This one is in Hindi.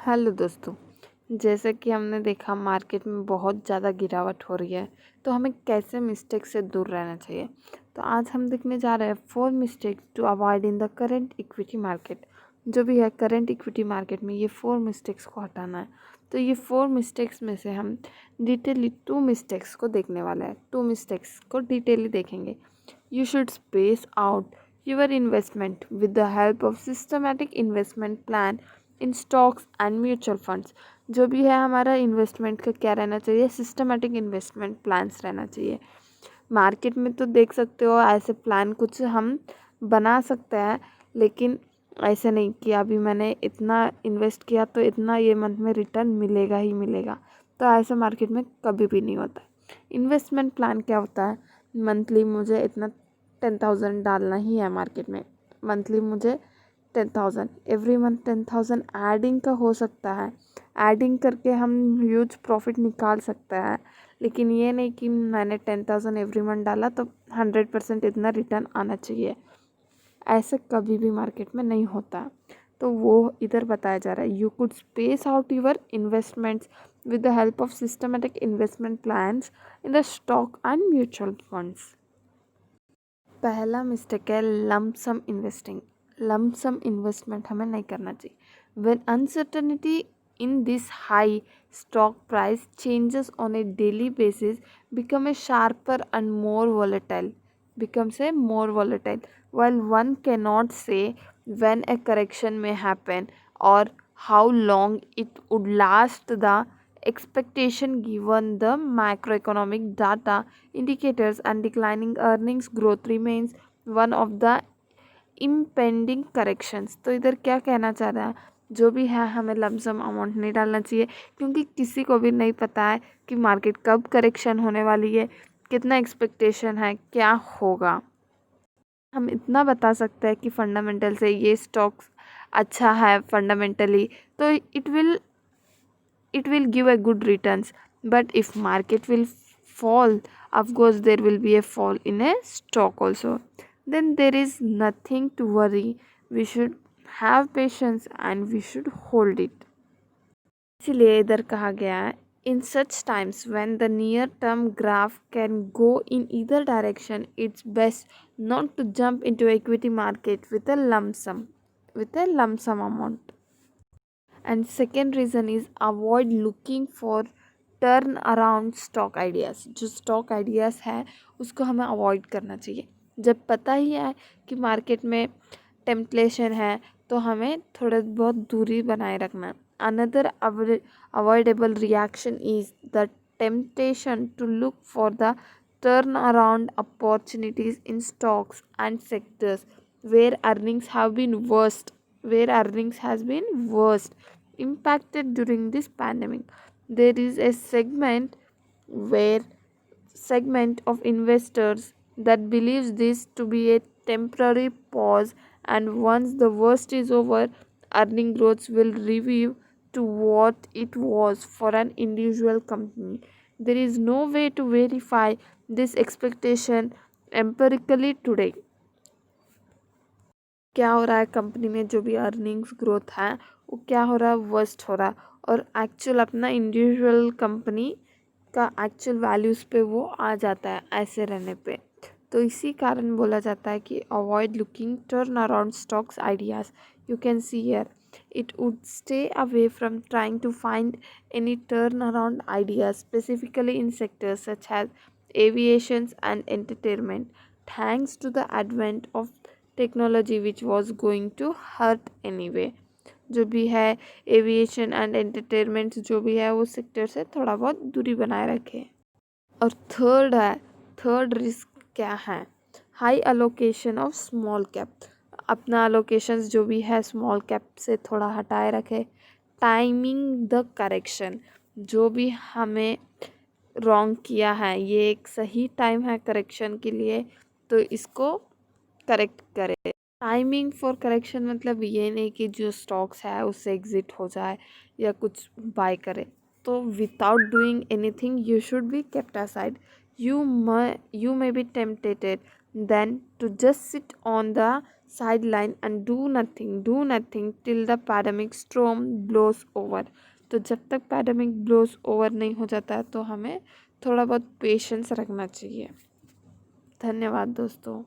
हेलो दोस्तों। जैसे कि हमने देखा मार्केट में बहुत ज़्यादा गिरावट हो रही है, तो हमें कैसे मिस्टेक से दूर रहना चाहिए। तो आज हम देखने जा रहे हैं 4 mistakes to avoid in the current equity market. जो भी है करंट इक्विटी मार्केट में ये 4 मिस्टेक्स को हटाना है। तो ये 4 मिस्टेक्स में से हम डिटेली 2 मिस्टेक्स को देखने वाले हैं। 2 मिस्टेक्स को डिटेली देखेंगे। You should space out your investment with the help of systematic investment plan in stocks and mutual funds. जो भी है हमारा इन्वेस्टमेंट का क्या रहना चाहिए, सिस्टमेटिक इन्वेस्टमेंट प्लान्स रहना चाहिए। मार्केट में तो देख सकते हो ऐसे प्लान कुछ हम बना सकते हैं, लेकिन ऐसे नहीं कि अभी मैंने इतना इन्वेस्ट किया तो इतना ये मंथ में रिटर्न मिलेगा ही मिलेगा। तो ऐसा मार्केट में कभी भी नहीं होता। इन्वेस्टमेंट प्लान क्या होता है, मंथली मुझे इतना 10,000 डालना ही है मार्केट में। मंथली मुझे 10,000 एवरी मंथ 10,000 एडिंग का हो सकता है। एडिंग करके हम ह्यूज प्रॉफिट निकाल सकते हैं, लेकिन ये नहीं कि मैंने 10,000 एवरी मंथ डाला तो 100% इतना रिटर्न आना चाहिए। ऐसे कभी भी मार्केट में नहीं होता। तो वो इधर बताया जा रहा है, you could space out your investments with the help of systematic investment plans in the stock and mutual funds. पहला मिस्टेक है lump sum investing. Lump sum investment हमें नहीं करना चाहिए। When uncertainty in this high stock price changes on a daily basis become a sharper and more volatile becomes a more volatile. While one cannot say when a correction may happen or how long it would last, the expectation given the macroeconomic data indicators and declining earnings growth remains one of the impending corrections। तो इधर क्या कहना चाह रहा है, जो भी है हमें लमसम अमाउंट नहीं डालना चाहिए, क्योंकि किसी को भी नहीं पता है कि मार्केट कब करेक्शन होने वाली है, कितना एक्सपेक्टेशन है, क्या होगा। हम इतना बता सकते हैं कि फंडामेंटल से ये स्टॉक्स अच्छा है फंडामेंटली, तो it will give a good returns. But if market will fall, of course there will be a fall in a stock also. Then there is nothing to worry. We should have patience and we should hold it. इसलिए इधर कहा गया है, in such times when the near term graph can go in either direction, it's best not to jump into equity market with a lump sum amount. And second reason is avoid looking for turn around stock ideas. जो स्टॉक आइडियाज़ है उसको हमें अवॉइड करना चाहिए। जब पता ही है कि मार्केट में टेम्पलेशन है तो हमें थोड़ा बहुत दूरी बनाए रखना। Another avoidable reaction is the temptation to look for the turn around opportunities in stocks and sectors where earnings have been worst where earnings has been worst impacted during this pandemic. There is a where segment of investors that believes this to be a temporary pause, and once the worst is over, earning growth will review to what it was for an individual company. There is no way to verify this expectation empirically today. क्या हो रहा है कंपनी में, जो भी अर्निंग्स ग्रोथ है वो क्या हो रहा है, वर्स्ट हो रहा है, और एक्चुअल अपना इंडिविजुअल कंपनी का एक्चुअल वैल्यूज़ पे वो आ जाता है ऐसे रहने पे। तो इसी कारण बोला जाता है कि avoid looking turn around stocks ideas. You can see here it would stay away from trying to find any turnaround ideas, specifically in sectors such as aviation and entertainment, thanks to the advent of technology which was going to hurt anyway. जो भी है एविएशन एंड एंटरटेनमेंट जो भी है वो सेक्टर से थोड़ा बहुत दूरी बनाए रखे। और थर्ड रिस्क क्या है, high allocation of small cap. अपना अलोकेशंस जो भी है स्मॉल कैप से थोड़ा हटाए रखे। टाइमिंग द करेक्शन, जो भी हमें रॉन्ग किया है ये एक सही टाइम है करेक्शन के लिए, तो इसको करेक्ट करें। टाइमिंग फॉर करेक्शन मतलब ये नहीं कि जो स्टॉक्स है उससे एग्जिट हो जाए या कुछ बाय करे। तो without doing anything you should be kept aside. you may be tempted then to just sit on the sideline and do nothing till the pandemic storm blows over। तो जब तक पैंडमिक ब्लोज ओवर नहीं हो जाता है तो हमें थोड़ा बहुत पेशेंस रखना चाहिए। धन्यवाद दोस्तों।